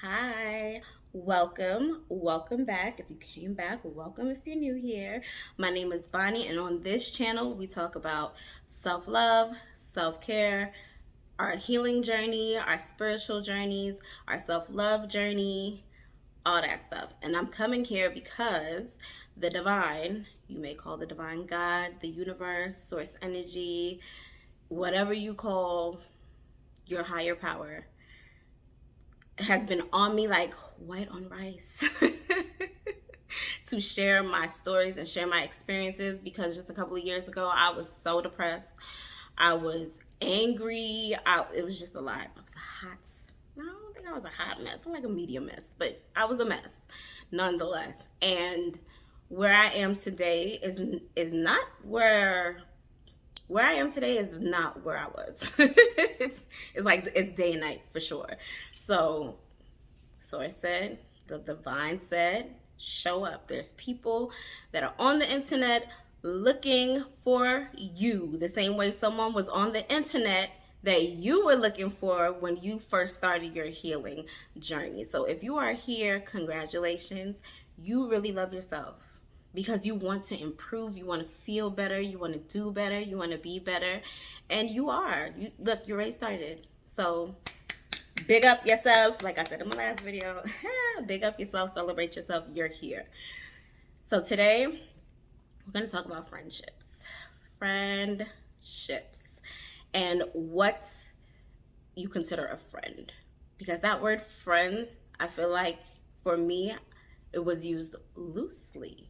Hi, welcome back. If you came back, welcome if you're new here. My name is Bonnie, and on this channel, we talk about self love, self care, our healing journey, our spiritual journeys, our self love journey, all that stuff. And I'm coming here because the divine, you may call the divine God, the universe, source energy, whatever you call your higher power, has been on me like white on rice to share my stories and share my experiences, because just a couple of years ago I was so depressed. I was angry. It was just a lot. I was a hot, no, I don't think I was a hot mess. I'm like a medium mess, but I was a mess nonetheless. And where I am today is not where I am today is not where I was. It's like it's day and night for sure. So I said, the divine said, show up. There's people that are on the internet looking for you the same way someone was on the internet that you were looking for when you first started your healing journey. So if you are here, congratulations. You really love yourself because you want to improve, you want to feel better, you want to do better, you want to be better, and you are. Look, you already started. So big up yourself. Like I said in my last video, big up yourself, celebrate yourself. You're here. So today we're going to talk about friendships, and what you consider a friend. Because that word friend, I feel like for me, it was used loosely.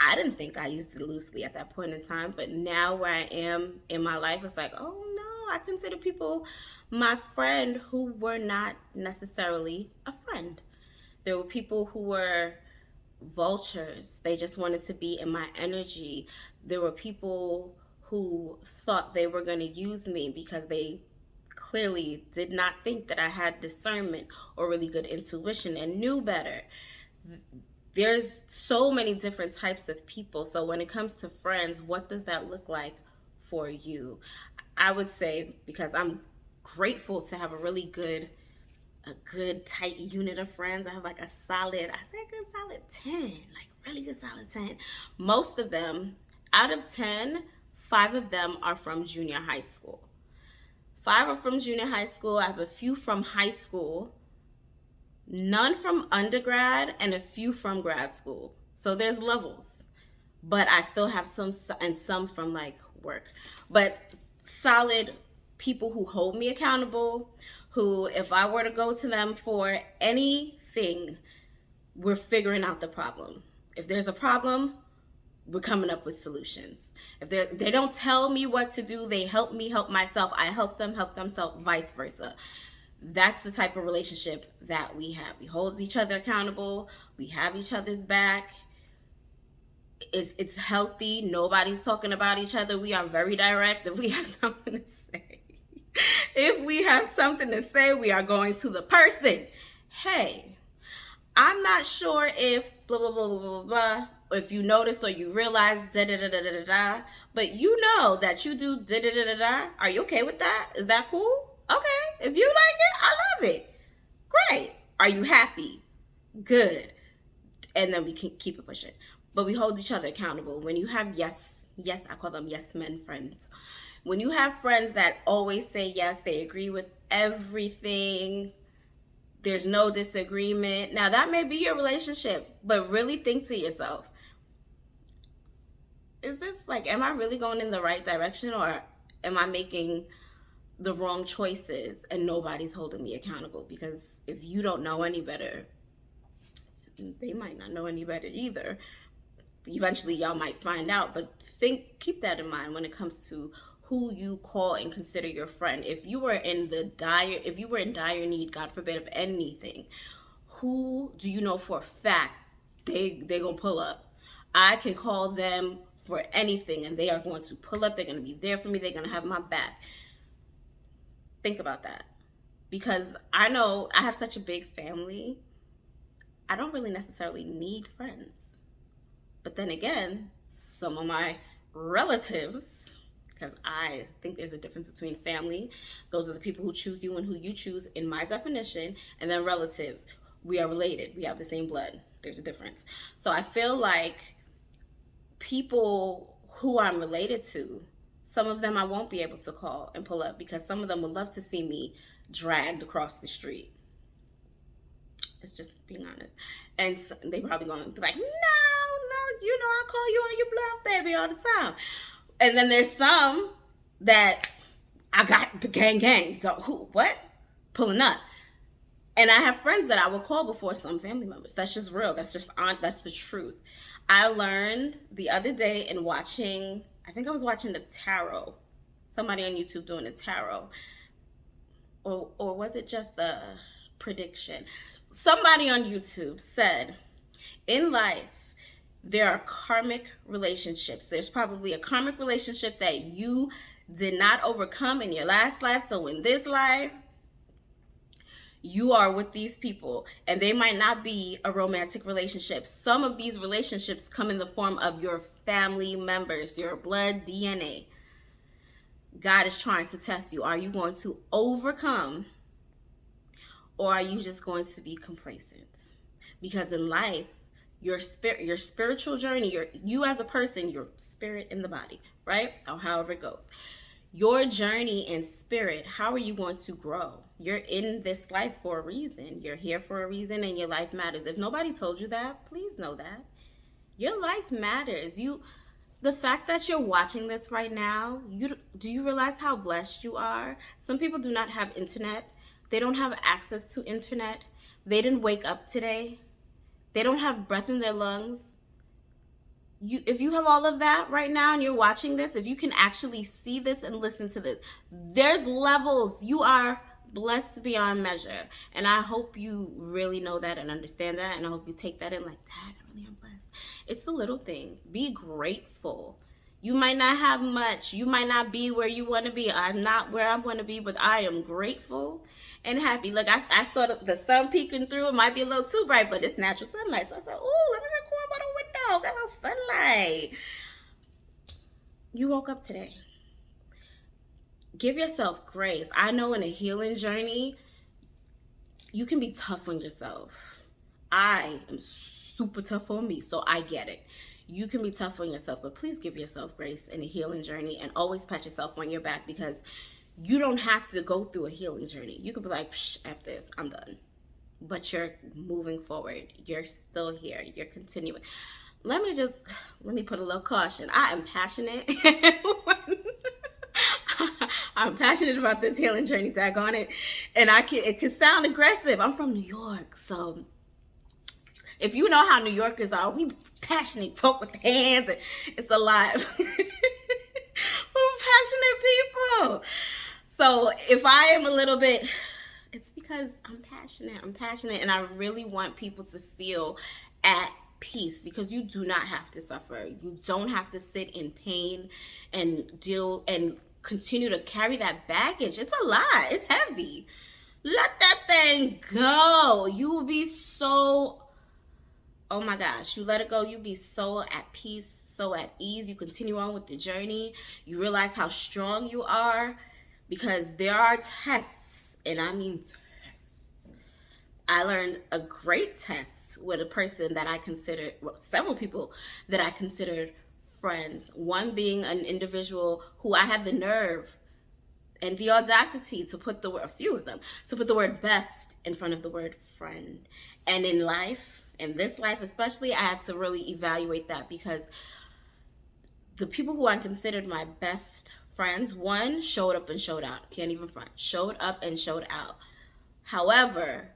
I didn't think I used it loosely at that point in time, but now where I am in my life, it's like, oh no, I consider people my friend who were not necessarily a friend. There were people who were vultures. They just wanted to be in my energy. There were people who thought they were going to use me because they clearly did not think that I had discernment or really good intuition and knew better. There's so many different types of people. So when it comes to friends, what does that look like for you? I would say, because I'm grateful to have a good tight unit of friends. I have like a solid, I say a good solid 10, like really good solid 10. Most of them, out of 10, 5 of them are from junior high school. 5 are from junior high school. I have a few from high school, none from undergrad, and a few from grad school. So there's levels, but I still have some, and some from like work. But solid people who hold me accountable, who, if I were to go to them for anything, we're figuring out the problem. If there's a problem, we're coming up with solutions. If they don't tell me what to do, they help me help myself. I help them help themselves, vice versa. That's the type of relationship that we have. We hold each other accountable. We have each other's back. It's healthy. Nobody's talking about each other. We are very direct. If we have something to say, we are going to the person. Hey, I'm not sure if blah blah blah blah blah blah. If you noticed or you realized da da da da da da, but you know that you do da da da da da. Are you okay with that? Is that cool? Okay. If you like it, I love it. Great. Are you happy? Good. And then we can keep it pushing. But we hold each other accountable. When you have I call them yes men friends. When you have friends that always say yes, they agree with everything, there's no disagreement. Now that may be your relationship, but really think to yourself, is this like, am I really going in the right direction, or am I making the wrong choices and nobody's holding me accountable? Because if you don't know any better, they might not know any better either. Eventually y'all might find out, but keep that in mind when it comes to who you call and consider your friend. If you were in dire need, God forbid, of anything, who do you know for a fact they gonna pull up? I can call them for anything and they are going to pull up. They're going to be there for me. They're going to have my back. Think about that, because I know I have such a big family. I don't really necessarily need friends. But then again, some of my relatives, because I think there's a difference between family, those are the people who choose you and who you choose in my definition, and then relatives. we are related. We have the same blood. There's a difference. So I feel like people who I'm related to, some of them I won't be able to call and pull up because some of them would love to see me dragged across the street. It's just being honest. And so they probably going to be like, no, I call you on your bluff, baby, all the time. And then there's some that I got gang. What? Pulling up. And I have friends that I will call before some family members. That's just real. That's the truth. I learned the other day in watching, I think I was watching the tarot. Somebody on YouTube doing the tarot. Or was it just the prediction? Somebody on YouTube said, in life, there are karmic relationships. There's probably a karmic relationship that you did not overcome in your last life. So in this life, you are with these people, and they might not be a romantic relationship. Some of these relationships come in the form of your family members, your blood DNA. God is trying to test you. Are you going to overcome, or are you just going to be complacent? Because in life, your spiritual journey, you as a person, your spirit in the body, right? Or however it goes. Your journey in spirit, how are you going to grow? You're in this life for a reason. You're here for a reason, and your life matters. If nobody told you that, please know that. Your life matters. The fact that you're watching this right now, do you realize how blessed you are? Some people do not have internet. They don't have access to internet. They didn't wake up today. They don't have breath in their lungs. If you have all of that right now and you're watching this, if you can actually see this and listen to this, there's levels. You are blessed beyond measure. And I hope you really know that and understand that. And I hope you take that in like, Dad, I really am blessed. It's the little things. Be grateful. You might not have much. You might not be where you want to be. I'm not where I want to be, but I am grateful and happy. Look, I saw the sun peeking through. It might be a little too bright, but it's natural sunlight. So I said, oh, let me record by the window. Got a little sunlight. You woke up today. Give yourself grace. I know in a healing journey, you can be tough on yourself. I am super tough on me, so I get it. You can be tough on yourself, but please give yourself grace in a healing journey and always pat yourself on your back, because you don't have to go through a healing journey. You could be like, psh, after this, I'm done. But you're moving forward. You're still here. You're continuing. Let me put a little caution. I am passionate. I'm passionate about this healing journey, tag on it. And it can sound aggressive. I'm from New York, so if you know how New Yorkers are, we passionate, talk with the hands, and it's a lot. We're passionate people. So if I am a little bit, it's because I'm passionate, and I really want people to feel at peace, because you do not have to suffer. You don't have to sit in pain and deal and continue to carry that baggage. It's a lot. It's heavy. Let that thing go. You will be so, oh my gosh, you let it go. You'll be so at peace, so at ease. You continue on with the journey. You realize how strong you are, because there are tests, and I mean tests. I learned a great test with a person that I considered, well, several people that I considered friends. One being an individual who I had the nerve and the audacity to put the word, a few of them, to put the word best in front of the word friend. And in life, in this life especially, I had to really evaluate that, because the people who I considered my best friends, one showed up and showed out. Can't even front. Showed up and showed out. However,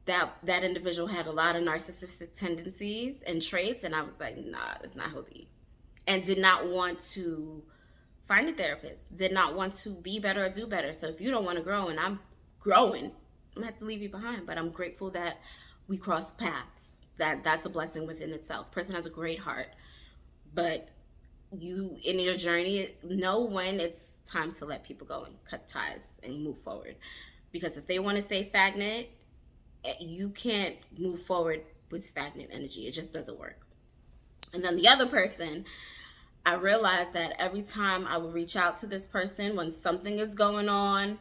that individual had a lot of narcissistic tendencies and traits, and I was like, nah, that's not healthy. And did not want to find a therapist, did not want to be better or do better. So if you don't want to grow and I'm growing, I'm gonna have to leave you behind. But I'm grateful that we crossed paths. That's a blessing within itself. Person has a great heart, but you in your journey know when it's time to let people go and cut ties and move forward. Because if they want to stay stagnant, you can't move forward with stagnant energy. It just doesn't work. And then the other person, I realized that every time I would reach out to this person when something is going on,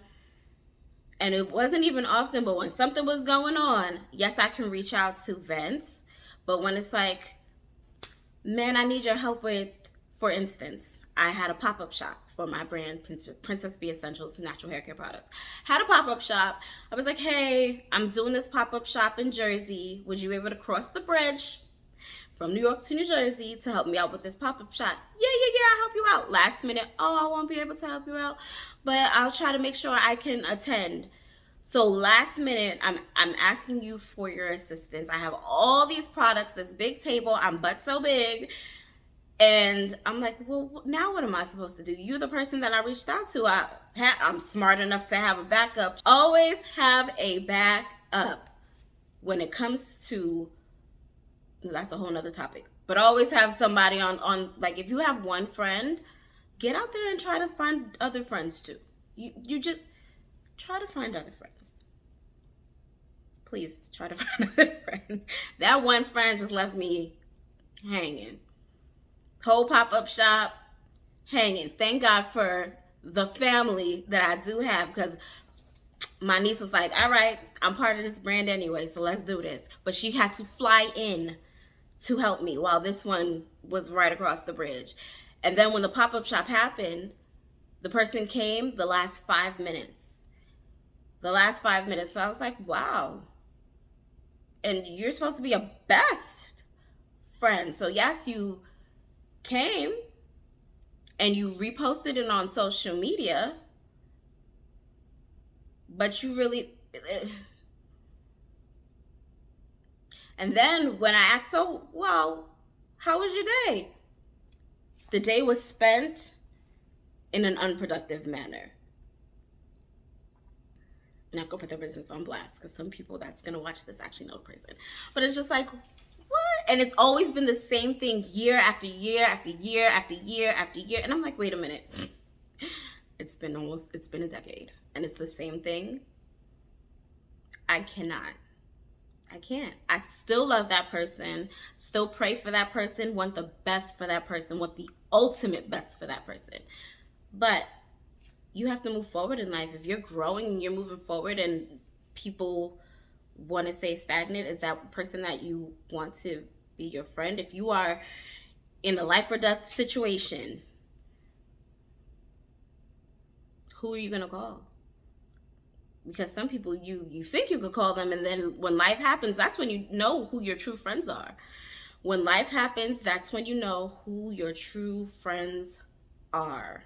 And it wasn't even often, but when something was going on, yes, I can reach out to vent. But when it's like, man, I need your help with, for instance, I had a pop-up shop for my brand, Princess Bee Essentials Natural Hair Care Products. Had a pop-up shop. I was like, hey, I'm doing this pop-up shop in Jersey. Would you be able to cross the bridge from New York to New Jersey to help me out with this pop-up shop? Yeah, I'll help you out. Last minute, oh, I won't be able to help you out, but I'll try to make sure I can attend. So last minute, I'm asking you for your assistance. I have all these products, this big table, I'm butt so big. And I'm like, well, now what am I supposed to do? You're the person that I reached out to. I'm smart enough to have a backup. Always have a backup when it comes to, that's a whole nother topic. But always have somebody on like, if you have one friend, get out there and try to find other friends too. You just try to find other friends. Please try to find other friends. That one friend just left me hanging. Whole pop-up shop hanging. Thank God for the family that I do have, because my niece was like, all right, I'm part of this brand anyway, so let's do this. But she had to fly in to help me while this one was right across the bridge. And then when the pop-up shop happened, the person came the last 5 minutes. So I was like, wow. And you're supposed to be a best friend. So yes, you came and you reposted it on social media, but you really, and then when I asked, so, well, how was your day? The day was spent in an unproductive manner. I'm not gonna put their business on blast, because some people that's gonna watch this actually know the person. But it's just like, what? And it's always been the same thing year after year after year after year after year. And I'm like, wait a minute. It's been a decade. And it's the same thing. I can't. I still love that person, still pray for that person, want the best for that person, want the ultimate best for that person. But you have to move forward in life. If you're growing and you're moving forward and people want to stay stagnant, is that person that you want to be your friend? If you are in a life or death situation, who are you going to call? Because some people you think you could call them, and then when life happens, that's when you know who your true friends are. When life happens, that's when you know who your true friends are.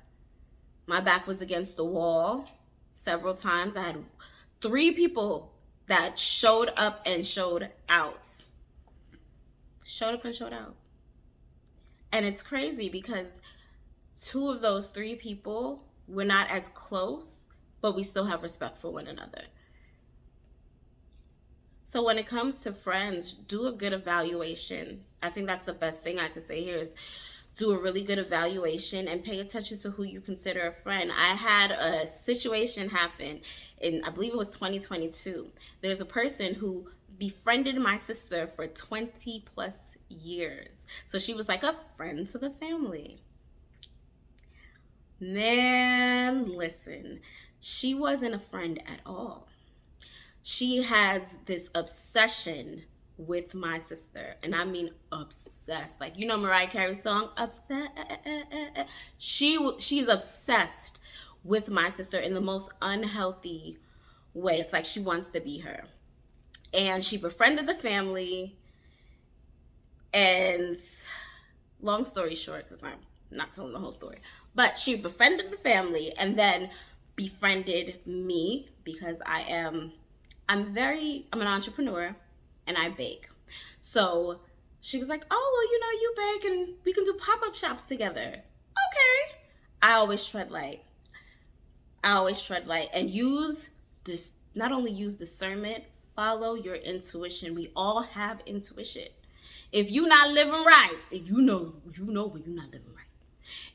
My back was against the wall several times. I had 3 people that showed up and showed out. Showed up and showed out. And it's crazy because 2 of those 3 people were not as close, but we still have respect for one another. So when it comes to friends, do a good evaluation. I think that's the best thing I could say here is do a really good evaluation and pay attention to who you consider a friend. I had a situation happen in, I believe it was 2022. There's a person who befriended my sister for 20 plus years. So she was like a friend to the family. Man, listen, she wasn't a friend at all. She has this obsession with my sister, and I mean obsessed. Like, you know Mariah Carey's song, Obsessed? She's obsessed with my sister in the most unhealthy way. It's like she wants to be her. And she befriended the family, and long story short, because I'm not telling the whole story, but she befriended the family and then befriended me because I'm an entrepreneur and I bake. So she was like, oh, well, you know, you bake and we can do pop-up shops together. Okay. I always tread light and use this, not only use discernment, follow your intuition. We all have intuition. If you're not living right, you know when you're not living right.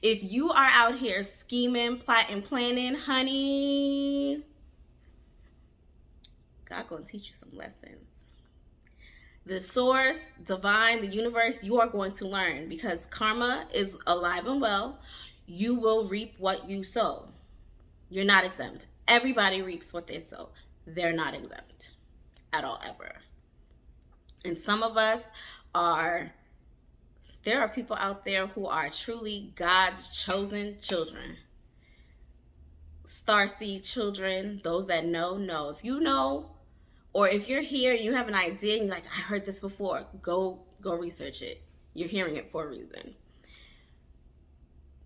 If you are out here scheming, plotting, planning, honey, God gonna teach you some lessons. The source, divine, the universe, you are going to learn because karma is alive and well. You will reap what you sow. You're not exempt. Everybody reaps what they sow. They're not exempt at all, ever. And some of us are, there are people out there who are truly God's chosen children. Starseed children, those that know. If you know, or if you're here and you have an idea and you're like, I heard this before, go research it. You're hearing it for a reason.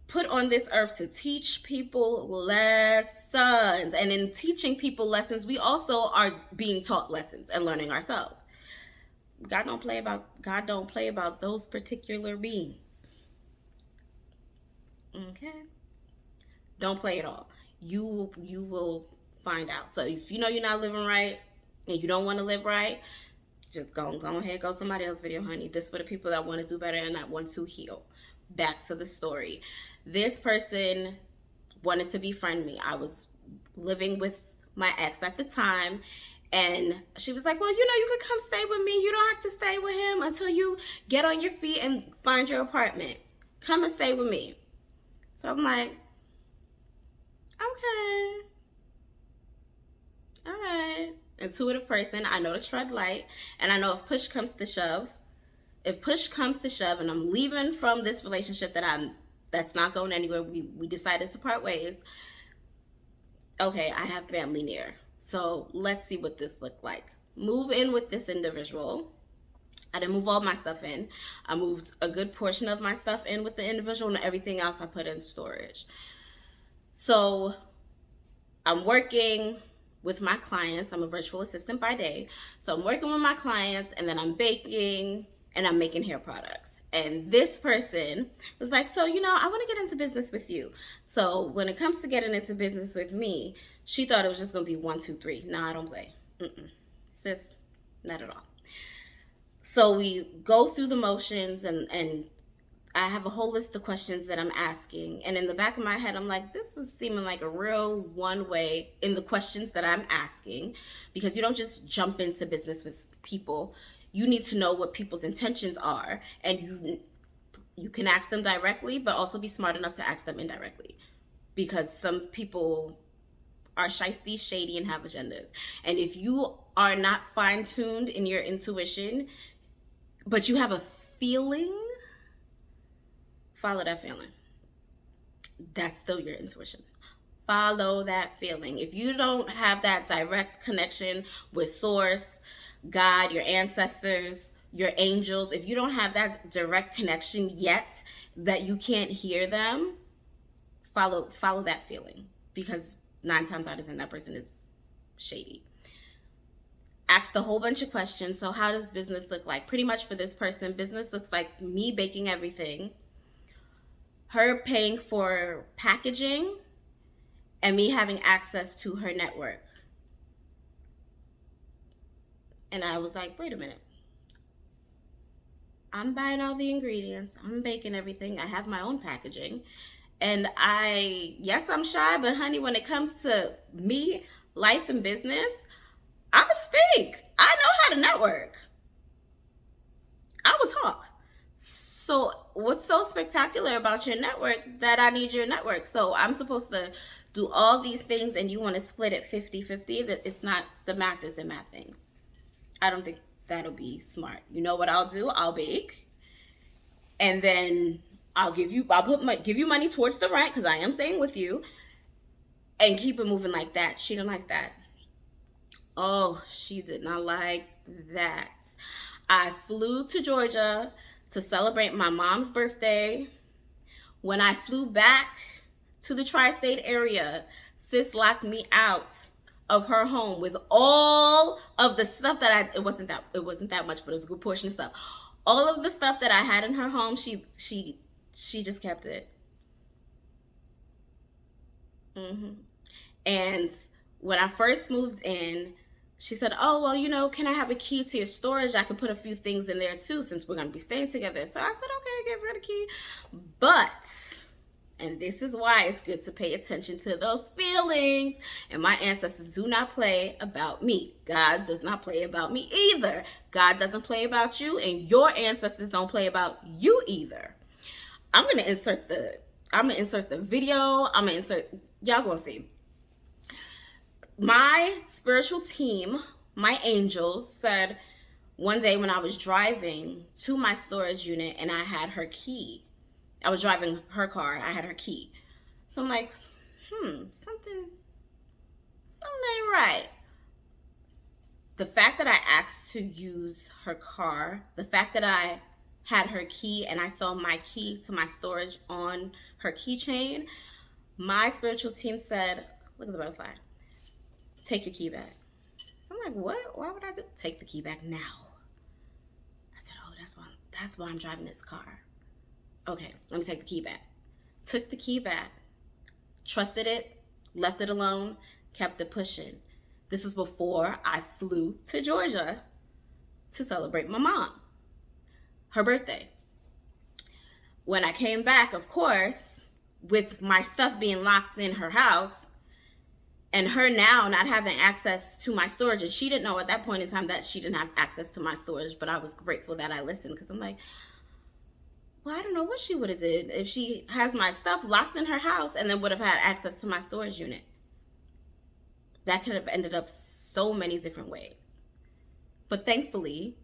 Put on this earth to teach people lessons. And in teaching people lessons, we also are being taught lessons and learning ourselves. God don't play about those particular beings. Okay? Don't play at all. You will find out. So if you know you're not living right and you don't want to live right, just go ahead, go somebody else's video, honey. This for the people that want to do better and that want to heal. Back to the story. This person wanted to befriend me. I was living with my ex at the time, and she was like, well, you could come stay with me. You don't have to stay with him until you get on your feet and find your apartment. Come and stay with me. So I'm like, okay. All right. Intuitive person. I know to tread light. And I know if push comes to shove and I'm leaving from this relationship that's not going anywhere, we decided to part ways. Okay, I have family near. So let's see what this looked like. Move in with this individual. I didn't move all my stuff in. I moved a good portion of my stuff in with the individual, and everything else I put in storage. So I'm working with my clients. I'm a virtual assistant by day. So I'm working with my clients, and then I'm baking and I'm making hair products. And this person was like, so, I want to get into business with you. So when it comes to getting into business with me, she thought it was just going to be 1, 2, 3. No, I don't play. Sis, not at all. So we go through the motions, and I have a whole list of questions that I'm asking. And in the back of my head, I'm like, this is seeming like a real one-way in the questions that I'm asking, because you don't just jump into business with people. You need to know what people's intentions are, and you can ask them directly, but also be smart enough to ask them indirectly, because some people are shiesty, shady, and have agendas. And if you are not fine-tuned in your intuition, but you have a feeling, follow that feeling. That's still your intuition. Follow that feeling. If you don't have that direct connection with source, God, your ancestors, your angels, if you don't have that direct connection yet that you can't hear them, follow that feeling, because 9 times out of 10 that person is shady. Ask a whole bunch of questions. So how does business look like? Pretty much for this person, business looks like me baking everything, her paying for packaging, and me having access to her network. And I was like, wait a minute. I'm buying all the ingredients. I'm baking everything. I have my own packaging. And yes, I'm shy, but honey, when it comes to me, life and business, I'ma speak. I know how to network. I will talk. So what's so spectacular about your network that I need your network? So I'm supposed to do all these things and you want to split it 50-50? That it's not, the math is the math thing. I don't think that'll be smart. You know what I'll do? I'll bake, and then I'll give you money towards the rent, because I am staying with you, and keep it moving like that. She didn't like that. Oh, she did not like that. I flew to Georgia to celebrate my mom's birthday. When I flew back to the tri-state area, sis locked me out of her home with all of the stuff that it wasn't that much, but it was a good portion of stuff. All of the stuff that I had in her home, she just kept it. And when I first moved in, she said, oh, well, can I have a key to your storage? I could put a few things in there too, since we're going to be staying together. So I said, okay, I gave her the key. But, and this is why it's good to pay attention to those feelings. And my ancestors do not play about me. God does not play about me either. God doesn't play about you, and your ancestors don't play about you either. I'm going to insert the video. Y'all going to see. My spiritual team, my angels, said one day when I was driving to my storage unit and I had her key, I was driving her car, I had her key. So I'm like, something ain't right. The fact that I asked to use her car, the fact that I had her key and I saw my key to my storage on her keychain, my spiritual team said, look at the butterfly, take your key back. I'm like, what? Why would I do? Take the key back now. I said, oh, that's why I'm driving this car. Okay, let me take the key back. Took the key back, trusted it, left it alone, kept it pushing. This is before I flew to Georgia to celebrate my mom, her birthday. When I came back, of course, with my stuff being locked in her house and her now not having access to my storage, and she didn't know at that point in time that she didn't have access to my storage, but I was grateful that I listened, because I'm like, well, I don't know what she would have did if she has my stuff locked in her house and then would have had access to my storage unit. That could have ended up so many different ways. But thankfully,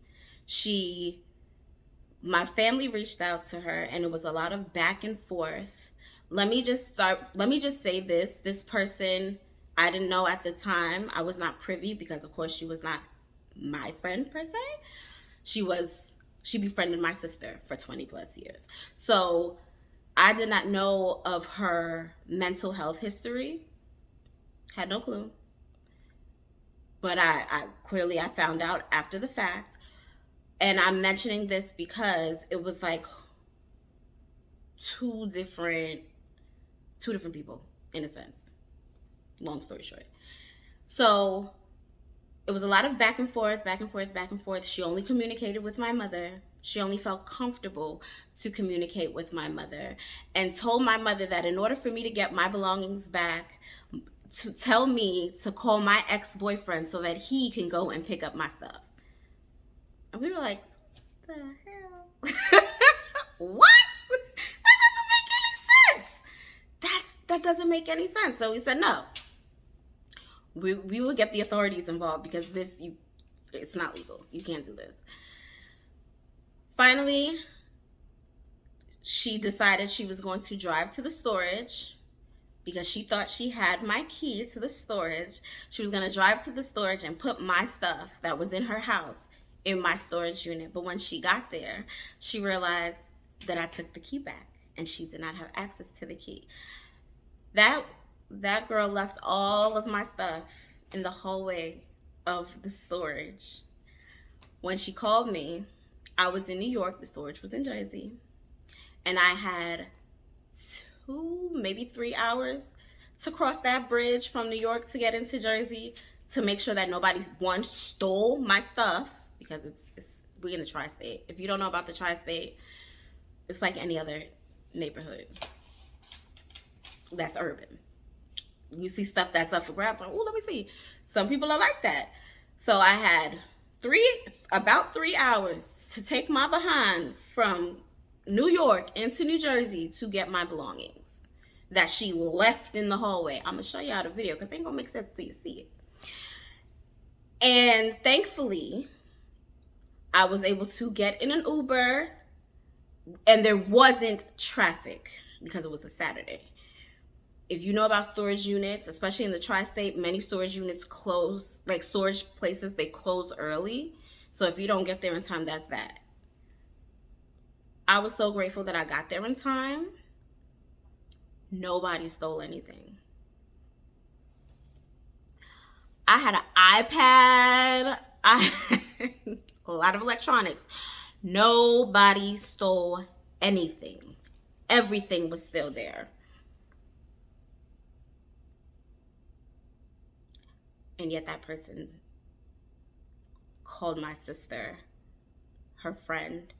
my family reached out to her, and it was a lot of back and forth. Let me just say this person, I didn't know at the time. I was not privy, because of course she was not my friend per se. She befriended my sister for 20 plus years. So I did not know of her mental health history. Had no clue. But I clearly found out after the fact. And I'm mentioning this because it was like two different people, in a sense. Long story short. So it was a lot of back and forth. She only communicated with my mother. She only felt comfortable to communicate with my mother, and told my mother that in order for me to get my belongings back, to tell me to call my ex-boyfriend so that he can go and pick up my stuff. And we were like, what the hell? What? That doesn't make any sense. That doesn't make any sense. So we said, no. We will get the authorities involved, because it's not legal. You can't do this. Finally, she decided she was going to drive to the storage, because she thought she had my key to the storage. She was going to drive to the storage and put my stuff that was in her house in my storage unit. But when she got there, she realized that I took the key back, and she did not have access to the key. That girl left all of my stuff in the hallway of the storage. When she called me, I was in New York, the storage was in Jersey, and I had 2, maybe 3 hours to cross that bridge from New York to get into Jersey, to make sure that nobody, one, stole my stuff, because we're in the tri-state. If you don't know about the tri-state, it's like any other neighborhood that's urban. You see stuff that's up for grabs, like, oh, let me see. Some people are like that. So I had about 3 hours to take my behind from New York into New Jersey to get my belongings that she left in the hallway. I'm gonna show y'all the video, because it ain't gonna make sense till you see it. And thankfully, I was able to get in an Uber, and there wasn't traffic because it was a Saturday. If you know about storage units, especially in the tri-state, many storage units close, like storage places, they close early. So if you don't get there in time, that's that. I was so grateful that I got there in time. Nobody stole anything. I had an iPad. I had a lot of electronics. Nobody stole anything. Everything was still there. And yet that person called my sister her friend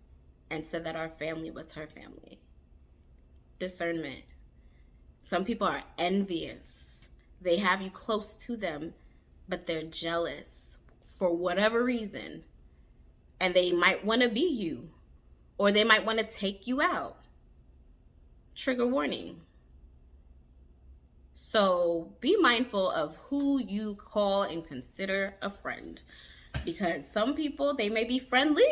and said that our family was her family. Discernment. Some people are envious. They have you close to them, but they're jealous for whatever reason. And they might want to be you, or they might want to take you out. Trigger warning. So be mindful of who you call and consider a friend, because some people, they may be friendly,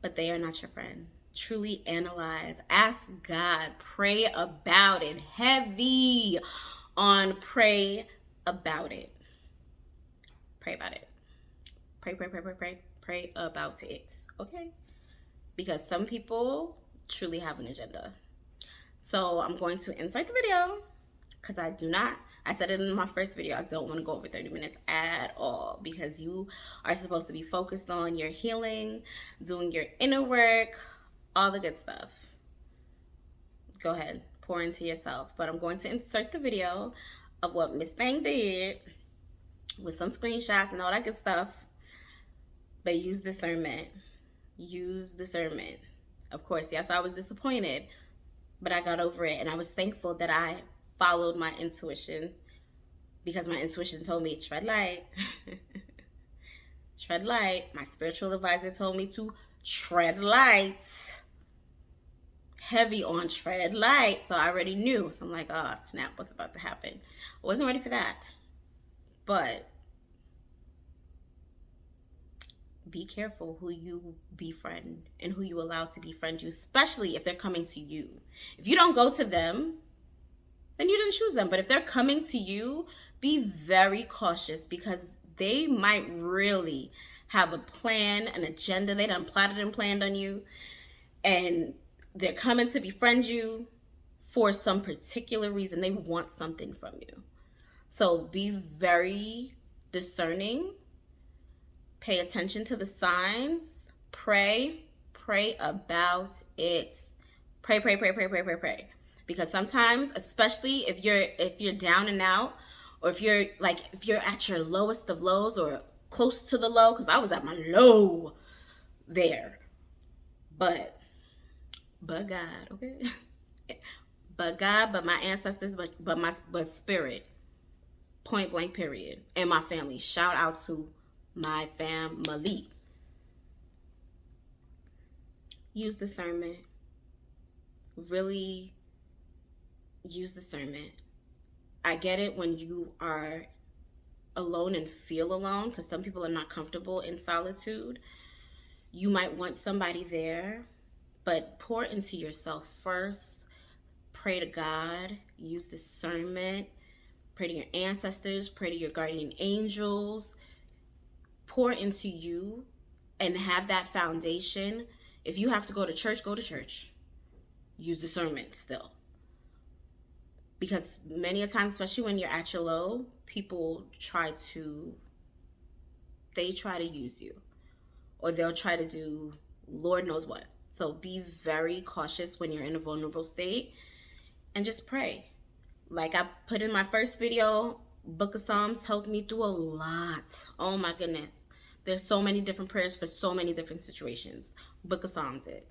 but they are not your friend. Truly analyze, ask God, pray about it. Heavy on pray about it. Pray about it. Pray about it. Okay? Because some people truly have an agenda. So I'm going to insert the video, because I said it in my first video, I don't want to go over 30 minutes at all, because you are supposed to be focused on your healing, doing your inner work, all the good stuff. Go ahead, pour into yourself. But I'm going to insert the video of what Miss Thang did with some screenshots and all that good stuff. But use discernment. Use discernment. Of course, yes, I was disappointed, but I got over it, and I was thankful that I followed my intuition, because my intuition told me, tread light. Tread light. My spiritual advisor told me to tread light. Heavy on tread light. So I already knew. So I'm like, oh, snap, what's about to happen? I wasn't ready for that. But be careful who you befriend and who you allow to befriend you, especially if they're coming to you. If you don't go to them, then you didn't choose them. But if they're coming to you, be very cautious, because they might really have a plan, an agenda. They done plotted and planned on you, and they're coming to befriend you for some particular reason. They want something from you. So be very discerning. Pay attention to the signs. Pray about it. Pray. Because sometimes, especially if you're down and out, or if you're at your lowest of lows or close to the low, because I was at my low there. But God, okay? But God, but my ancestors, but spirit. Point blank, period. And my family. Shout out to my family. Use discernment. Really use discernment. I get it when you are alone and feel alone, because some people are not comfortable in solitude. You might want somebody there, but pour into yourself first. Pray to God. Use discernment. Pray to your ancestors. Pray to your guardian angels. Pour into you and have that foundation. If you have to go to church, go to church. Use discernment still. Because many a times, especially when you're at your low, people try to use you. Or they'll try to do Lord knows what. So be very cautious when you're in a vulnerable state. And just pray. Like I put in my first video, Book of Psalms helped me through a lot. Oh my goodness. There's so many different prayers for so many different situations. Book of Psalms it.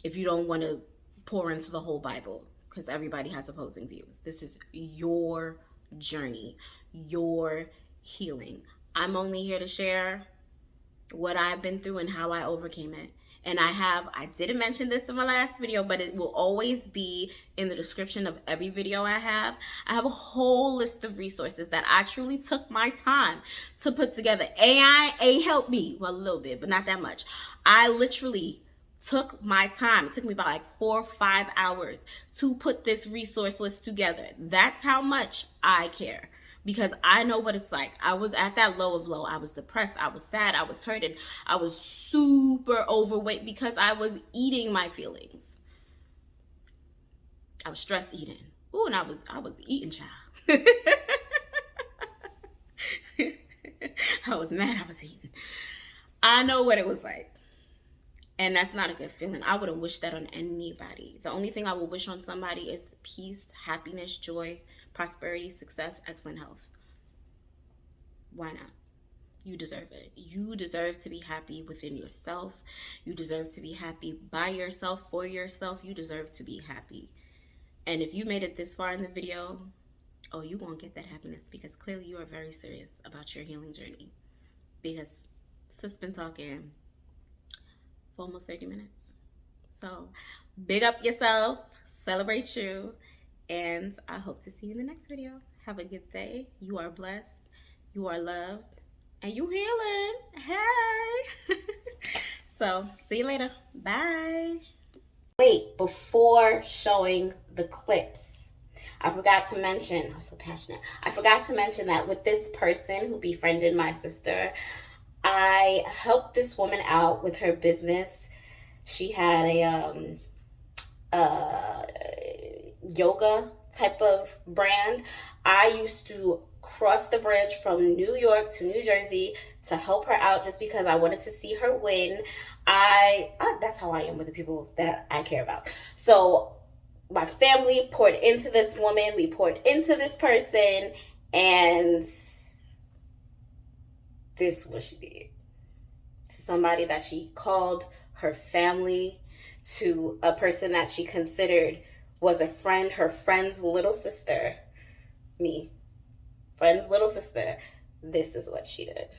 If you don't want to pour into the whole Bible, because everybody has opposing views. This is your journey, your healing. I'm only here to share what I've been through and how I overcame it. And I didn't mention this in my last video, but it will always be in the description of every video I have. I have a whole list of resources that I truly took my time to put together. AI helped me, well, a little bit, but not that much. I literally took my time. It took me about like 4 or 5 hours to put this resource list together. That's how much I care. Because I know what it's like. I was at that low of low. I was depressed. I was sad. I was hurting. I was super overweight because I was eating my feelings. I was stress eating. Ooh, and I was eating, child. I was mad I was eating. I know what it was like. And that's not a good feeling. I wouldn't wish that on anybody. The only thing I would wish on somebody is peace, happiness, joy, prosperity, success, excellent health. Why not? You deserve it. You deserve to be happy within yourself. You deserve to be happy by yourself, for yourself. You deserve to be happy. And if you made it this far in the video, oh, you won't get that happiness, because clearly you are very serious about your healing journey. Because sis been talking for almost 30 minutes. So big up yourself, celebrate you, and I hope to see you in the next video. Have a good day. You are blessed, you are loved, and you healing. Hey. So see you later. Bye. Wait, before showing the clips, I forgot to mention, I'm so passionate. I forgot to mention that with this person who befriended my sister, I helped this woman out with her business. She had a yoga type of brand. I used to cross the bridge from New York to New Jersey to help her out just because I wanted to see her win. That's how I am with the people that I care about. So my family poured into this woman, we poured into this person, and this is what she did to somebody that she called her family, to a person that she considered was a friend, her friend's little sister, me, friend's little sister. This is what she did.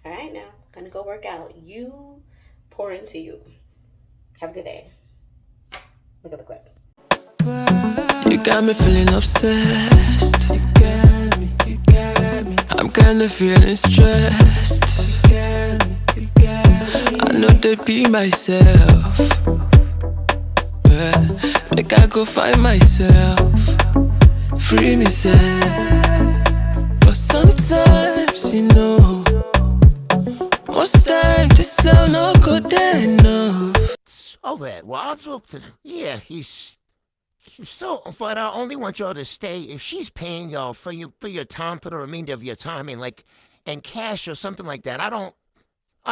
All right, now I'm gonna go work out. You pour into you. Have a good day. Look at the clip. You got me feeling obsessed. You got me, you got me. I'm kinda feeling stressed. You got me, you got me. I know to be myself. Yeah. Like I go find myself. Free myself. But sometimes, you know, most time this love no good enough. Oh, that Walter, yeah, he's so. But I only want y'all to stay if she's paying y'all for your time, for the remainder of your time, and like, and cash or something like that. I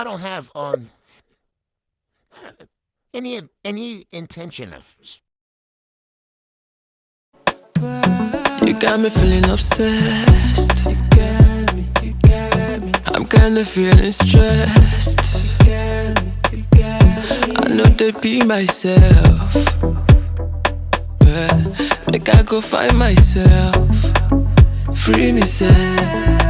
don't have any intention of. You got me feeling obsessed. You got me, you got me. I'm kinda feeling stressed. You got me, you got me. I know to be myself. Yeah. Like I go find myself. Free myself.